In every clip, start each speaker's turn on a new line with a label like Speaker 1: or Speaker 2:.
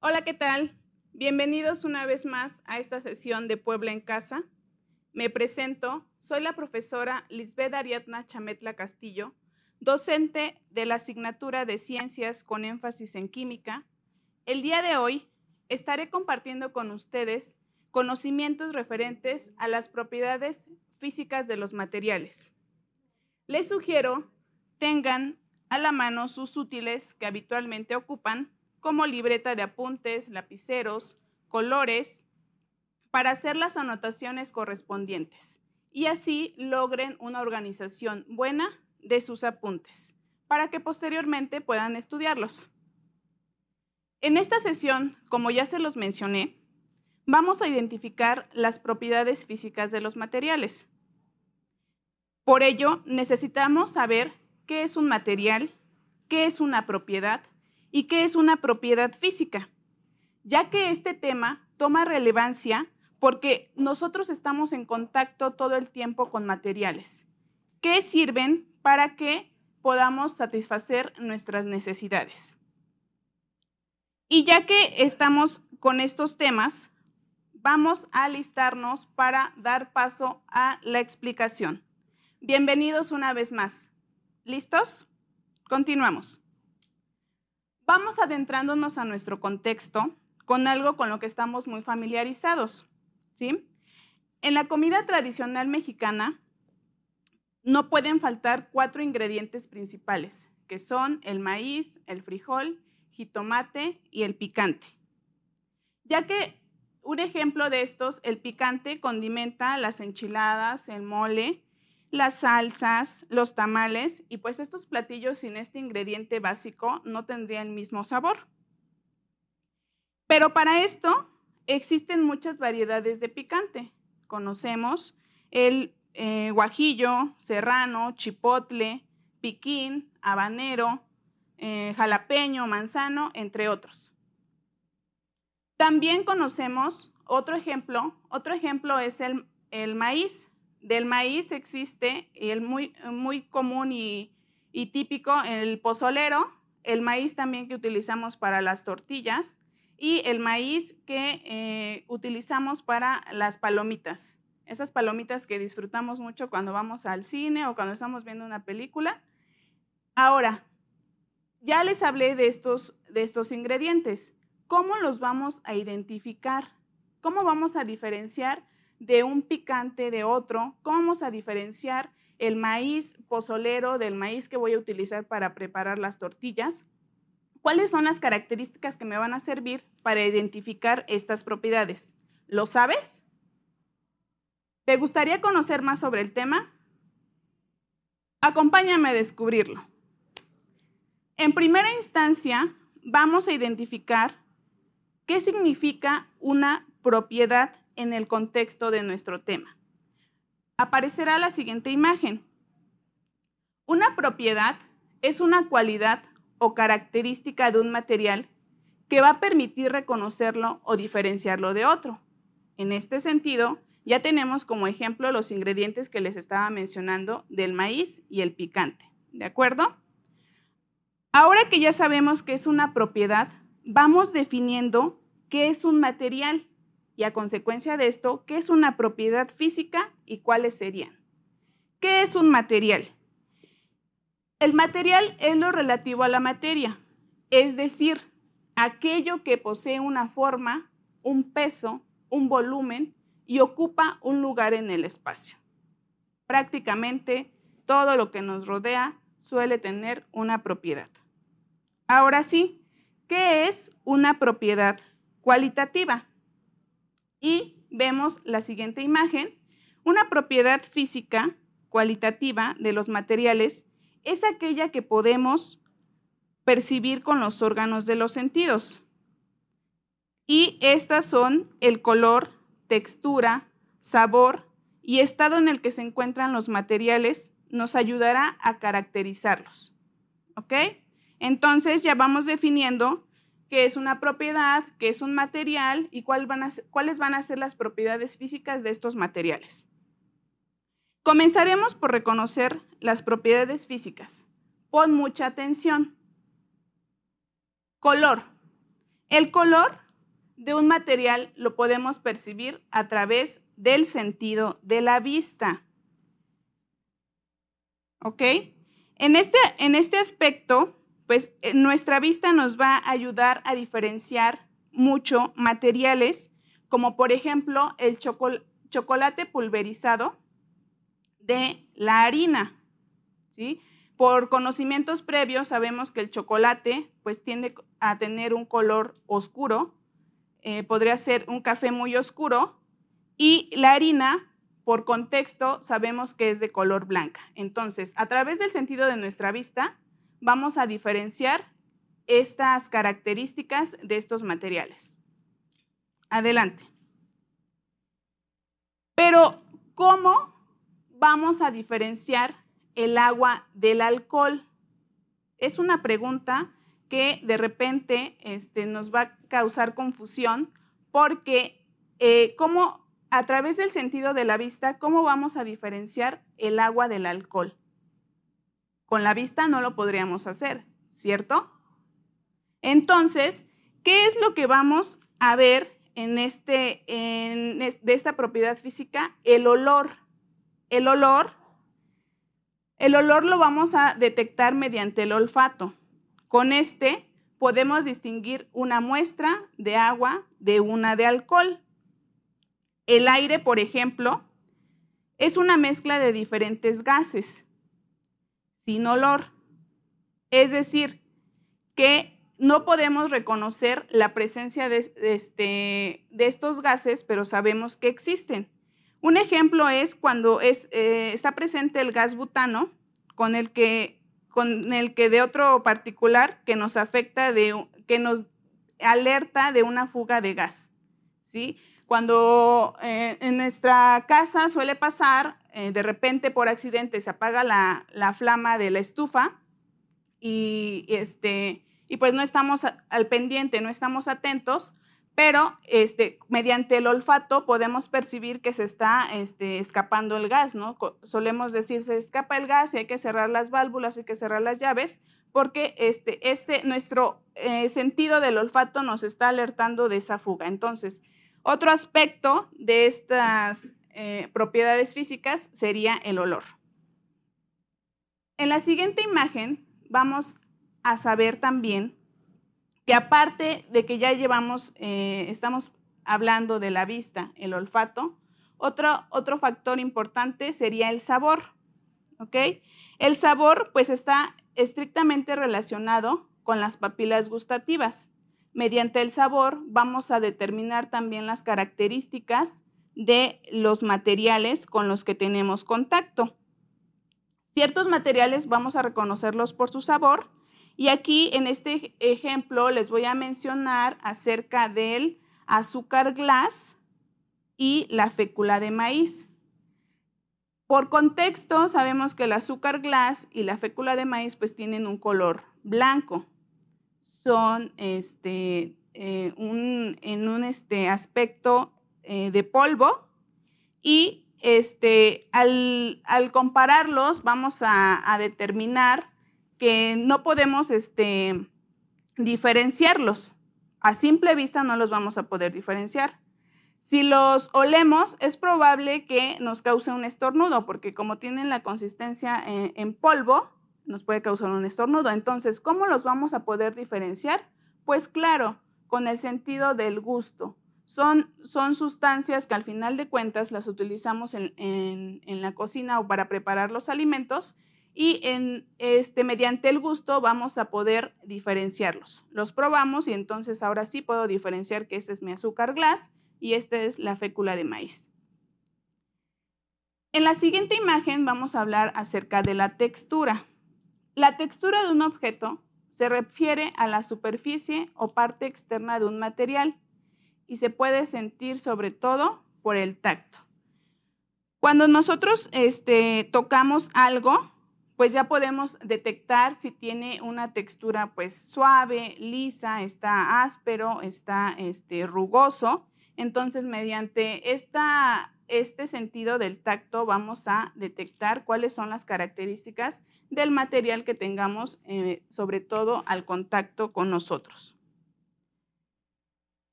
Speaker 1: Hola, ¿qué tal? Bienvenidos una vez más a esta sesión de Puebla en Casa. Me presento, soy la profesora Lisbeth Ariadna Chametla Castillo, docente de la asignatura de Ciencias con énfasis en Química. El día de hoy estaré compartiendo con ustedes conocimientos referentes a las propiedades físicas de los materiales. Les sugiero tengan a la mano sus útiles que habitualmente ocupan, como libreta de apuntes, lapiceros, colores, para hacer las anotaciones correspondientes y así logren una organización buena de sus apuntes, para que posteriormente puedan estudiarlos. En esta sesión, como ya se los mencioné, vamos a identificar las propiedades físicas de los materiales. Por ello, necesitamos saber qué es un material, qué es una propiedad y qué es una propiedad física, ya que este tema toma relevancia porque nosotros estamos en contacto todo el tiempo con materiales que sirven para que podamos satisfacer nuestras necesidades. Y ya que estamos con estos temas, vamos a alistarnos para dar paso a la explicación. Bienvenidos una vez más. ¿Listos? Continuamos. Vamos adentrándonos a nuestro contexto con algo con lo que estamos muy familiarizados, ¿sí? En la comida tradicional mexicana no pueden faltar 4 ingredientes principales, que son el maíz, el frijol, jitomate y el picante. Ya que un ejemplo de estos, el picante condimenta las enchiladas, el mole, las salsas, los tamales, y pues estos platillos sin este ingrediente básico no tendrían el mismo sabor. Pero para esto existen muchas variedades de picante. Conocemos el guajillo, serrano, chipotle, piquín, habanero, jalapeño, manzano, entre otros. También conocemos otro ejemplo es el maíz. Del maíz existe el muy común y típico, el pozolero, el maíz también que utilizamos para las tortillas y el maíz que utilizamos para las palomitas. Esas palomitas que disfrutamos mucho cuando vamos al cine o cuando estamos viendo una película. Ahora, ya les hablé de estos ingredientes. ¿Cómo los vamos a identificar? ¿Cómo vamos a diferenciar de un picante de otro? ¿Cómo vamos a diferenciar el maíz pozolero del maíz que voy a utilizar para preparar las tortillas? ¿Cuáles son las características que me van a servir para identificar estas propiedades? ¿Lo sabes? ¿Te gustaría conocer más sobre el tema? Acompáñame a descubrirlo. En primera instancia, vamos a identificar qué significa una propiedad en el contexto de nuestro tema. Aparecerá la siguiente imagen. Una propiedad es una cualidad o característica de un material que va a permitir reconocerlo o diferenciarlo de otro. En este sentido, ya tenemos como ejemplo los ingredientes que les estaba mencionando del maíz y el picante. ¿De acuerdo? Ahora que ya sabemos qué es una propiedad, vamos definiendo qué es un material y a consecuencia de esto, qué es una propiedad física y cuáles serían. ¿Qué es un material? El material es lo relativo a la materia, es decir, aquello que posee una forma, un peso, un volumen y ocupa un lugar en el espacio. Prácticamente todo lo que nos rodea suele tener una propiedad. Ahora sí, ¿qué es una propiedad cualitativa? Y vemos la siguiente imagen. Una propiedad física cualitativa de los materiales es aquella que podemos percibir con los órganos de los sentidos. Y estas son el color, textura, sabor y estado en el que se encuentran los materiales nos ayudará a caracterizarlos. ¿Ok? Entonces ya vamos definiendo qué es una propiedad, qué es un material y cuáles van a ser las propiedades físicas de estos materiales. Comenzaremos por reconocer las propiedades físicas. Pon mucha atención. Color. El color de un material lo podemos percibir a través del sentido de la vista. ¿Ok? En este aspecto, pues nuestra vista nos va a ayudar a diferenciar mucho materiales, como por ejemplo el chocolate pulverizado de la harina, ¿sí? Por conocimientos previos sabemos que el chocolate pues tiende a tener un color oscuro, podría ser un café muy oscuro, y la harina, por contexto, sabemos que es de color blanca. Entonces, a través del sentido de nuestra vista, vamos a diferenciar estas características de estos materiales. Adelante. Pero, ¿cómo vamos a diferenciar el agua del alcohol? Es una pregunta que de repente nos va a causar confusión porque ¿cómo, a través del sentido de la vista, cómo vamos a diferenciar el agua del alcohol? Con la vista no lo podríamos hacer, ¿cierto? Entonces, ¿qué es lo que vamos a ver de esta propiedad física? El olor. El olor lo vamos a detectar mediante el olfato. Con este podemos distinguir una muestra de agua de una de alcohol. El aire, por ejemplo, es una mezcla de diferentes gases sin olor. Es decir, que no podemos reconocer la presencia de estos gases, pero sabemos que existen. Un ejemplo es cuando está presente el gas butano, con el que de otro particular que nos afecta, que nos alerta de una fuga de gas, ¿sí? Cuando en nuestra casa suele pasar, de repente por accidente se apaga la flama de la estufa y pues no estamos al pendiente, no estamos atentos, pero mediante el olfato podemos percibir que se está escapando el gas, ¿no? Solemos decir, se escapa el gas y hay que cerrar las válvulas, hay que cerrar las llaves, porque nuestro sentido del olfato nos está alertando de esa fuga. Entonces, otro aspecto de estas propiedades físicas sería el olor. En la siguiente imagen vamos a saber también que aparte de que ya estamos hablando de la vista, el olfato, otro factor importante sería el sabor, ¿ok? El sabor pues está estrictamente relacionado con las papilas gustativas. Mediante el sabor vamos a determinar también las características de los materiales con los que tenemos contacto. Ciertos materiales vamos a reconocerlos por su sabor y aquí en este ejemplo les voy a mencionar acerca del azúcar glass y la fécula de maíz. Por contexto sabemos que el azúcar glass y la fécula de maíz pues tienen un color blanco. Son en un aspecto de polvo y al compararlos vamos a determinar que no podemos diferenciarlos. A simple vista no los vamos a poder diferenciar. Si los olemos, es probable que nos cause un estornudo, porque como tienen la consistencia en polvo, nos puede causar un estornudo. Entonces, ¿cómo los vamos a poder diferenciar? Pues claro, con el sentido del gusto. Son sustancias que al final de cuentas las utilizamos en la cocina o para preparar los alimentos y mediante el gusto vamos a poder diferenciarlos. Los probamos y entonces ahora sí puedo diferenciar que este es mi azúcar glass y esta es la fécula de maíz. En la siguiente imagen vamos a hablar acerca de la textura. La textura de un objeto se refiere a la superficie o parte externa de un material y se puede sentir sobre todo por el tacto. Cuando nosotros tocamos algo, pues ya podemos detectar si tiene una textura pues suave, lisa, está áspero, está rugoso. Entonces, mediante este sentido del tacto vamos a detectar cuáles son las características del material que tengamos, sobre todo al contacto con nosotros.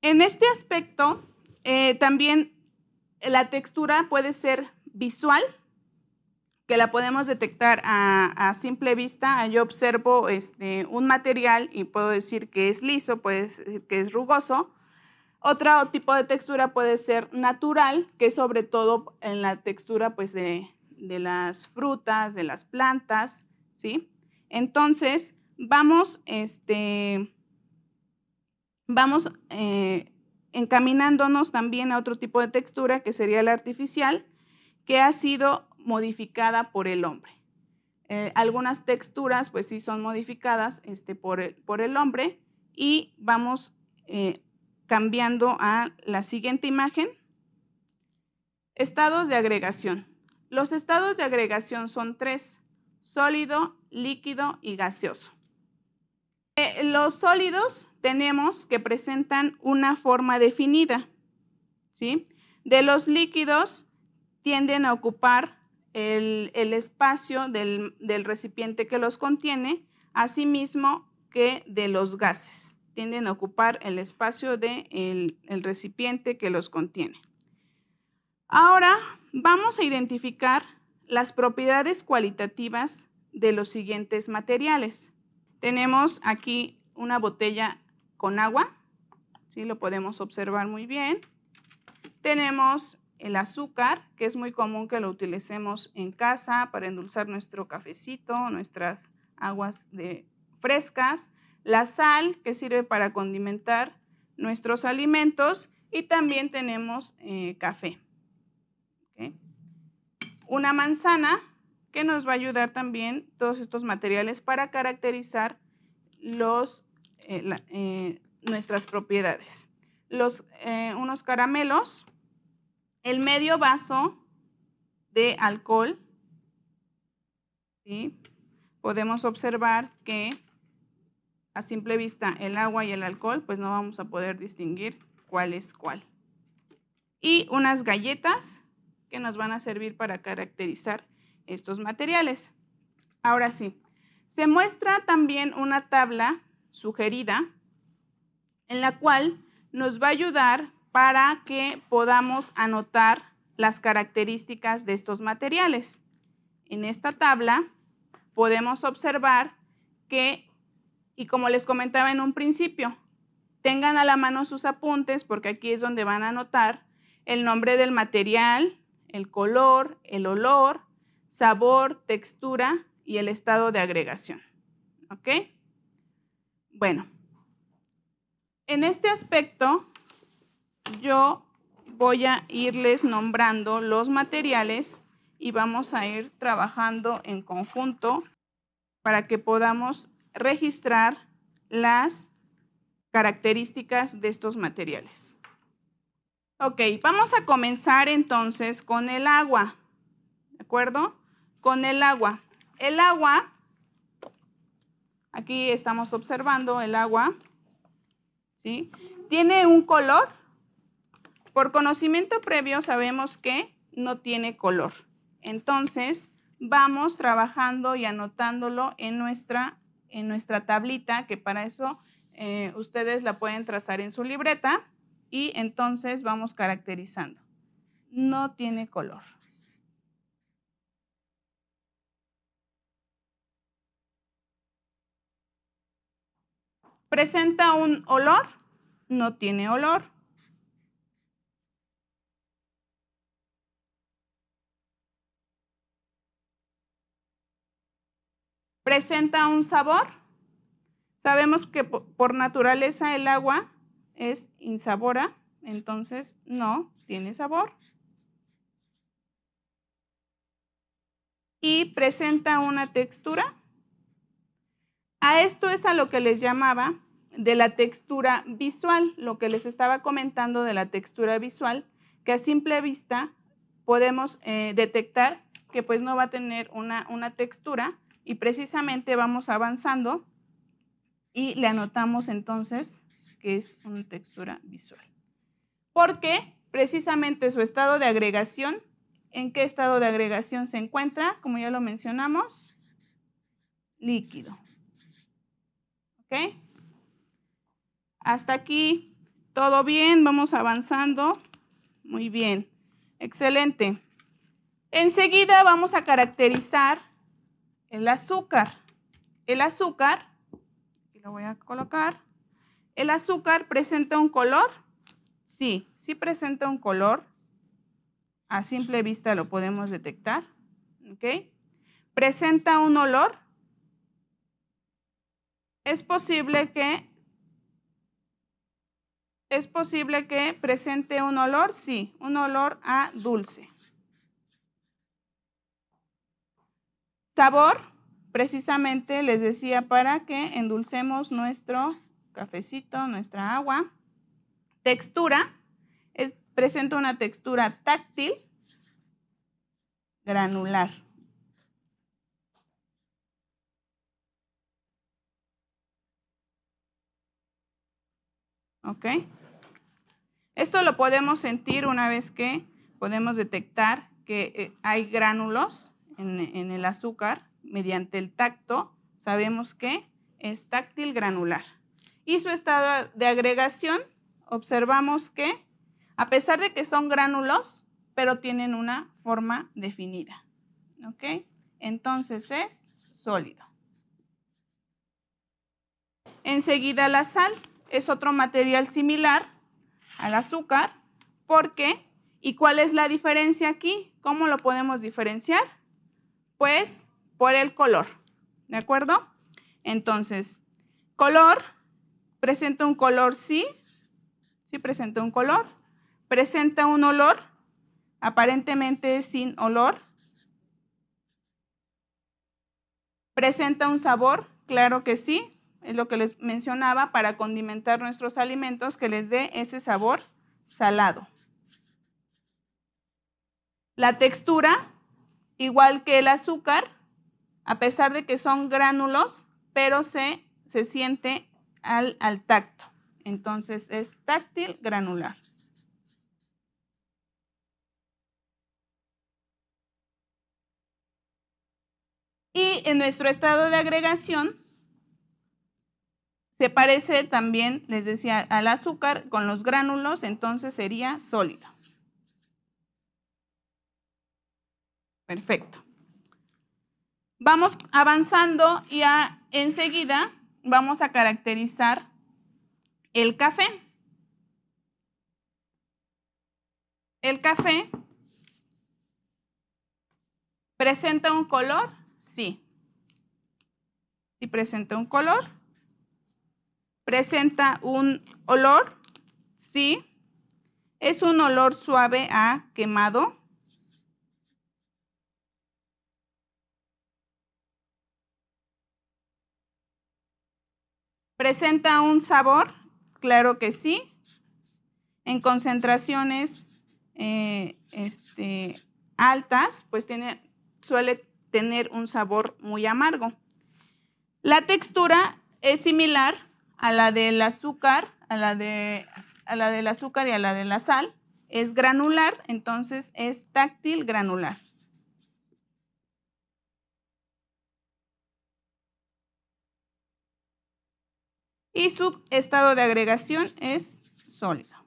Speaker 1: En este aspecto, también la textura puede ser visual, que la podemos detectar a simple vista. Yo observo un material y puedo decir que es liso, puede decir que es rugoso. Otro tipo de textura puede ser natural, que es sobre todo en la textura pues, de las frutas, de las plantas, ¿sí? Entonces, vamos encaminándonos también a otro tipo de textura, que sería la artificial, que ha sido modificada por el hombre. Algunas texturas, pues sí, son modificadas por el hombre, y vamos cambiando a la siguiente imagen. Estados de agregación. Los estados de agregación son 3: sólido, líquido y gaseoso. Los sólidos tenemos que presentan una forma definida, ¿sí? De los líquidos tienden a ocupar el espacio del recipiente que los contiene, asimismo que de los gases. Tienden a ocupar el espacio del recipiente que los contiene. Ahora vamos a identificar las propiedades cualitativas de los siguientes materiales. Tenemos aquí una botella con agua, ¿sí? Lo podemos observar muy bien. Tenemos el azúcar, que es muy común que lo utilicemos en casa para endulzar nuestro cafecito, nuestras aguas frescas. La sal, que sirve para condimentar nuestros alimentos. Y también tenemos café. ¿Okay? Una manzana, que nos va a ayudar también todos estos materiales para caracterizar nuestras propiedades. Unos caramelos, el medio vaso de alcohol, ¿sí? Podemos observar que a simple vista el agua y el alcohol, pues no vamos a poder distinguir cuál es cuál. Y unas galletas que nos van a servir para caracterizar estos materiales. Ahora sí, se muestra también una tabla sugerida en la cual nos va a ayudar para que podamos anotar las características de estos materiales. En esta tabla podemos observar que, y como les comentaba en un principio, tengan a la mano sus apuntes, porque aquí es donde van a anotar el nombre del material, el color, el olor, sabor, textura y el estado de agregación. ¿Ok? Bueno, en este aspecto yo voy a irles nombrando los materiales y vamos a ir trabajando en conjunto para que podamos registrar las características de estos materiales. Ok, vamos a comenzar entonces con el agua, ¿de acuerdo? Con el agua. El agua, aquí estamos observando el agua, ¿sí? ¿Tiene un color? Por conocimiento previo sabemos que no tiene color. Entonces, vamos trabajando y anotándolo en nuestra tablita, que para eso ustedes la pueden trazar en su libreta, y entonces vamos caracterizando. No tiene color. ¿Presenta un olor? No tiene olor. ¿Presenta un sabor? Sabemos que por naturaleza el agua es insabora, entonces no tiene sabor. Y presenta una textura. A esto es a lo que les llamaba de la textura visual, lo que les estaba comentando de la textura visual, que a simple vista podemos detectar que pues no va a tener una textura, y precisamente vamos avanzando y le anotamos entonces que es una textura visual. Porque precisamente su estado de agregación, ¿en qué estado de agregación se encuentra? Como ya lo mencionamos, líquido. ¿Ok? Hasta aquí ¿Todo bien? Vamos avanzando. Muy bien. Excelente. Enseguida vamos a caracterizar el azúcar. El azúcar, aquí lo voy a colocar. ¿El azúcar presenta un color? Sí, sí presenta un color. A simple vista lo podemos detectar. ¿Ok? ¿Presenta un olor? ¿Es posible que presente un olor? Sí, un olor a dulce. Sabor, precisamente les decía para que endulcemos nuestro cafecito, nuestra agua. Textura, presenta una textura táctil, granular. ¿Ok? Esto lo podemos sentir una vez que podemos detectar que hay gránulos en el azúcar mediante el tacto. Sabemos que es táctil granular. Y su estado de agregación, observamos que a pesar de que son gránulos, pero tienen una forma definida. ¿Ok? Entonces es sólido. Enseguida la sal es otro material similar al azúcar. ¿Por qué? ¿Y cuál es la diferencia aquí? ¿Cómo lo podemos diferenciar? Pues por el color. ¿De acuerdo? Entonces, color, presenta un color, sí. Sí presenta un color. Presenta un olor, aparentemente sin olor. Presenta un sabor, claro que sí. Es lo que les mencionaba para condimentar nuestros alimentos, que les dé ese sabor salado. La textura, igual que el azúcar, a pesar de que son gránulos, pero se siente al tacto. Entonces es táctil granular. Y en nuestro estado de agregación se parece también, les decía, al azúcar con los gránulos, entonces sería sólido. Perfecto. Vamos avanzando y enseguida vamos a caracterizar el café. El café presenta un color, sí. Sí presenta un color. Presenta un olor, sí. Es un olor suave a quemado. ¿Presenta un sabor? Claro que sí. En concentraciones altas, pues suele tener un sabor muy amargo. La textura es similar a la del azúcar, a la del azúcar y a la de la sal. Es granular, entonces es táctil granular. Y su estado de agregación es sólido.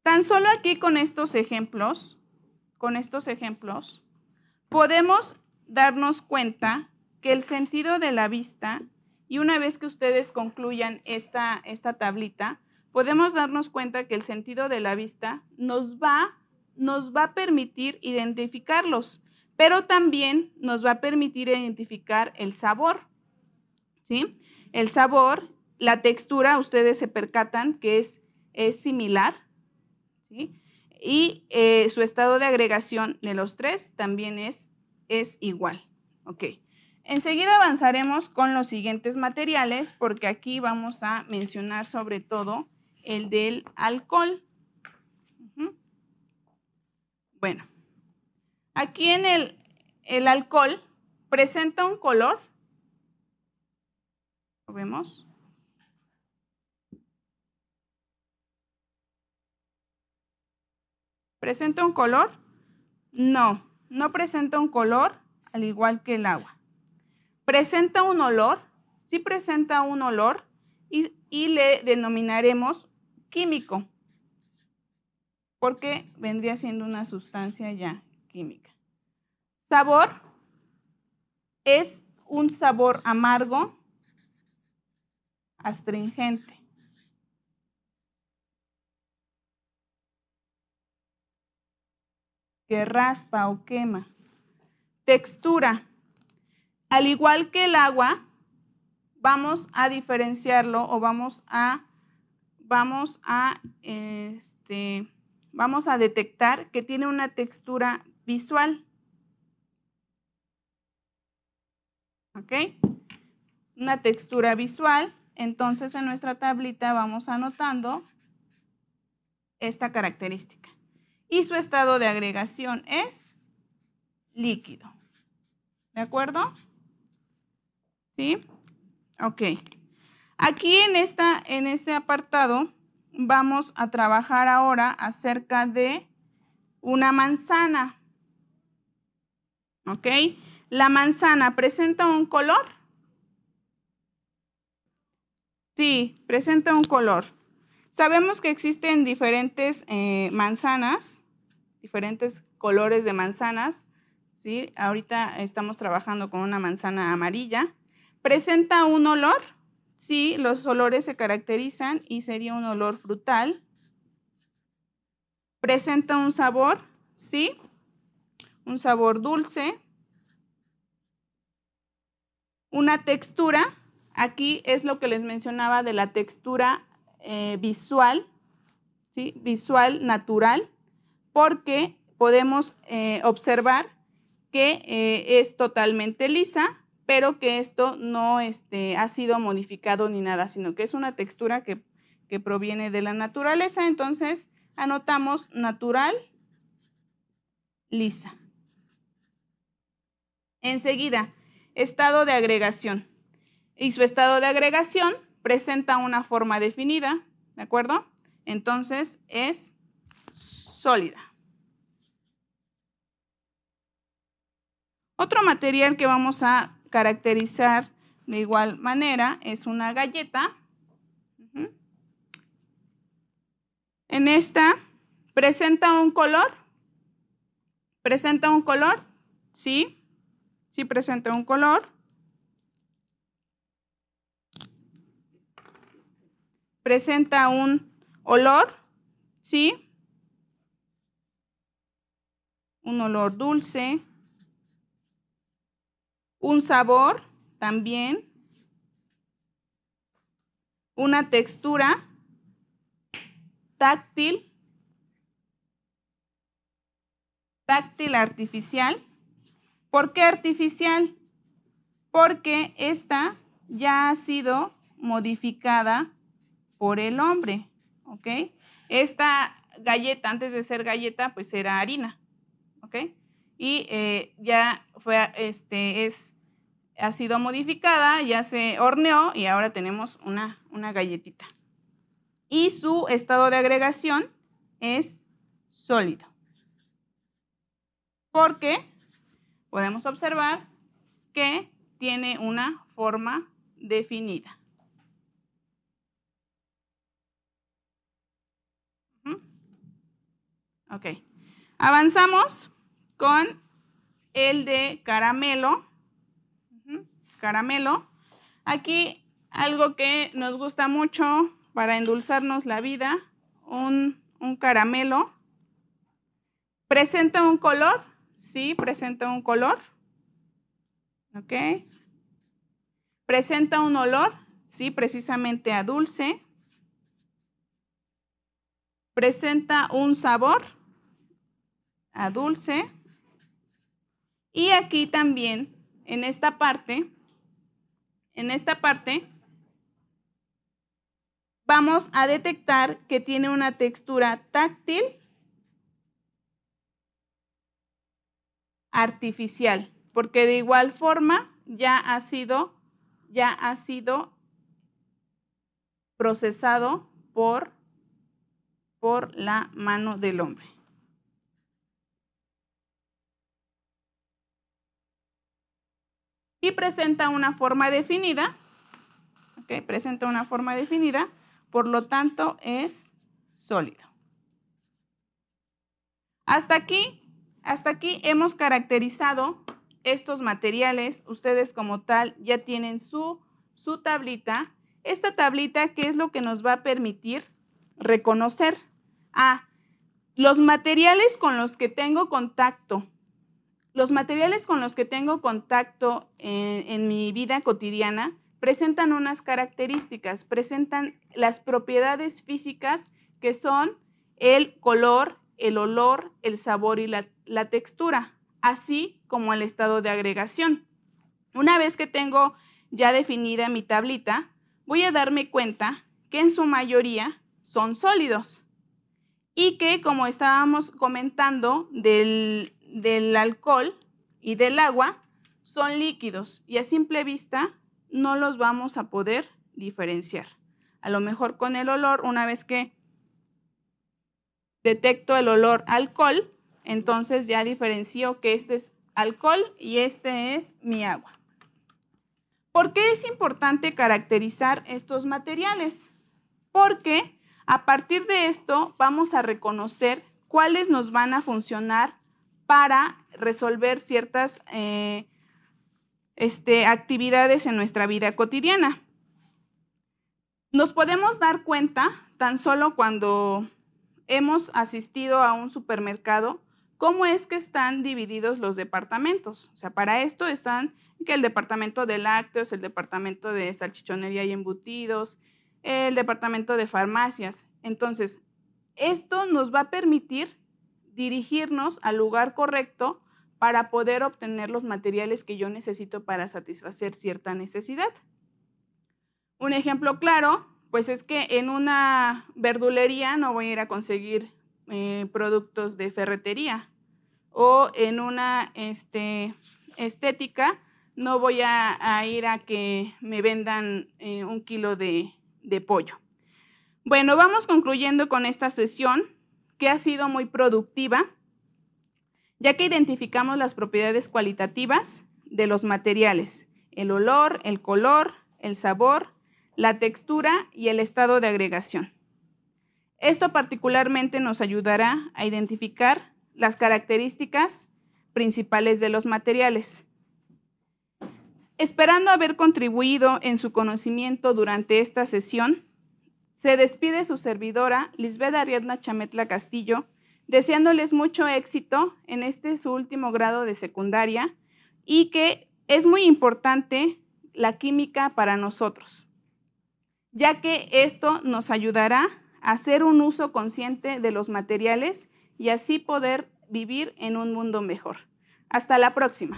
Speaker 1: Tan solo aquí con estos ejemplos, podemos darnos cuenta que el sentido de la vista, y una vez que ustedes concluyan esta tablita, podemos darnos cuenta que el sentido de la vista nos va a permitir identificarlos, pero también nos va a permitir identificar el sabor, ¿sí? El sabor, la textura, ustedes se percatan que es similar, ¿sí? Y su estado de agregación de los tres también es igual. Ok. Enseguida avanzaremos con los siguientes materiales porque aquí vamos a mencionar sobre todo el del alcohol. Bueno, aquí en el alcohol presenta un color. ¿Lo vemos? ¿Presenta un color? No, no presenta un color al igual que el agua. ¿Presenta un olor? Sí presenta un olor. y le denominaremos químico, porque vendría siendo una sustancia ya química. Sabor es un sabor amargo, astringente. Que raspa o quema. Textura. Al igual que el agua, vamos a diferenciarlo o vamos a detectar que tiene una textura visual. ¿Ok? Una textura visual. Entonces, en nuestra tablita vamos anotando esta característica. Y su estado de agregación es líquido. ¿De acuerdo? ¿Sí? Ok. Aquí en este apartado vamos a trabajar ahora acerca de una manzana. ¿Ok? ¿La manzana presenta un color? Sí, presenta un color. Sabemos que existen diferentes manzanas, diferentes colores de manzanas. ¿Sí? Ahorita estamos trabajando con una manzana amarilla. ¿Presenta un olor? Sí, los olores se caracterizan y sería un olor frutal. ¿Presenta un sabor? Sí, un sabor dulce. Una textura, aquí es lo que les mencionaba de la textura visual, ¿sí? Visual natural, porque podemos observar que es totalmente lisa, pero que esto no ha sido modificado ni nada, sino que es una textura que proviene de la naturaleza. Entonces, anotamos natural, lisa. Enseguida, estado de agregación. Y su estado de agregación presenta una forma definida, ¿de acuerdo? Entonces, es sólida. Otro material que vamos a caracterizar de igual manera es una galleta. En esta, ¿presenta un color? ¿Presenta un color? Sí, sí presenta un color. ¿Presenta un olor? Sí. Un olor dulce. Un sabor también. Una textura táctil artificial. ¿Por qué artificial? Porque esta ya ha sido modificada por el hombre, ¿ok? Esta galleta, antes de ser galleta, pues era harina, ¿ok? Y ya ha sido modificada, ya se horneó y ahora tenemos una galletita. Y su estado de agregación es sólido. Porque podemos observar que tiene una forma definida. Ok. Avanzamos con el de caramelo. Caramelo. Aquí algo que nos gusta mucho para endulzarnos la vida, un caramelo. ¿Presenta un color? Sí, presenta un color. Ok. ¿Presenta un olor? Sí, precisamente a dulce. ¿Presenta un sabor? A dulce. Y aquí también, en esta parte, vamos a detectar que tiene una textura táctil artificial, porque de igual forma ya ha sido procesado por la mano del hombre. Y presenta una forma definida, ¿ok? Presenta una forma definida, por lo tanto es sólido. Hasta aquí hemos caracterizado estos materiales. Ustedes como tal ya tienen su tablita. Esta tablita, ¿qué es lo que nos va a permitir reconocer? Los materiales con los que tengo contacto. Los materiales con los que tengo contacto en mi vida cotidiana presentan unas características, presentan las propiedades físicas que son el color, el olor, el sabor y la textura, así como el estado de agregación. Una vez que tengo ya definida mi tablita, voy a darme cuenta que en su mayoría son sólidos y que, como estábamos comentando, del alcohol y del agua son líquidos y a simple vista no los vamos a poder diferenciar. A lo mejor con el olor, una vez que detecto el olor alcohol, entonces ya diferencio que este es alcohol y este es mi agua. ¿Por qué es importante caracterizar estos materiales? Porque a partir de esto vamos a reconocer cuáles nos van a funcionar para resolver ciertas actividades en nuestra vida cotidiana. Nos podemos dar cuenta tan solo cuando hemos asistido a un supermercado cómo es que están divididos los departamentos. O sea, para esto están que el departamento de lácteos, el departamento de salchichonería y embutidos, el departamento de farmacias. Entonces, esto nos va a permitir dirigirnos al lugar correcto para poder obtener los materiales que yo necesito para satisfacer cierta necesidad. Un ejemplo claro, pues es que en una verdulería no voy a ir a conseguir productos de ferretería, o en una estética no voy a ir a que me vendan 1 kilo de pollo. Bueno, vamos concluyendo con esta sesión que ha sido muy productiva, ya que identificamos las propiedades cualitativas de los materiales: el olor, el color, el sabor, la textura y el estado de agregación. Esto particularmente nos ayudará a identificar las características principales de los materiales. Esperando haber contribuido en su conocimiento durante esta sesión, se despide su servidora, Lisbeth Ariadna Chametla Castillo, deseándoles mucho éxito en su último grado de secundaria y que es muy importante la química para nosotros, ya que esto nos ayudará a hacer un uso consciente de los materiales y así poder vivir en un mundo mejor. Hasta la próxima.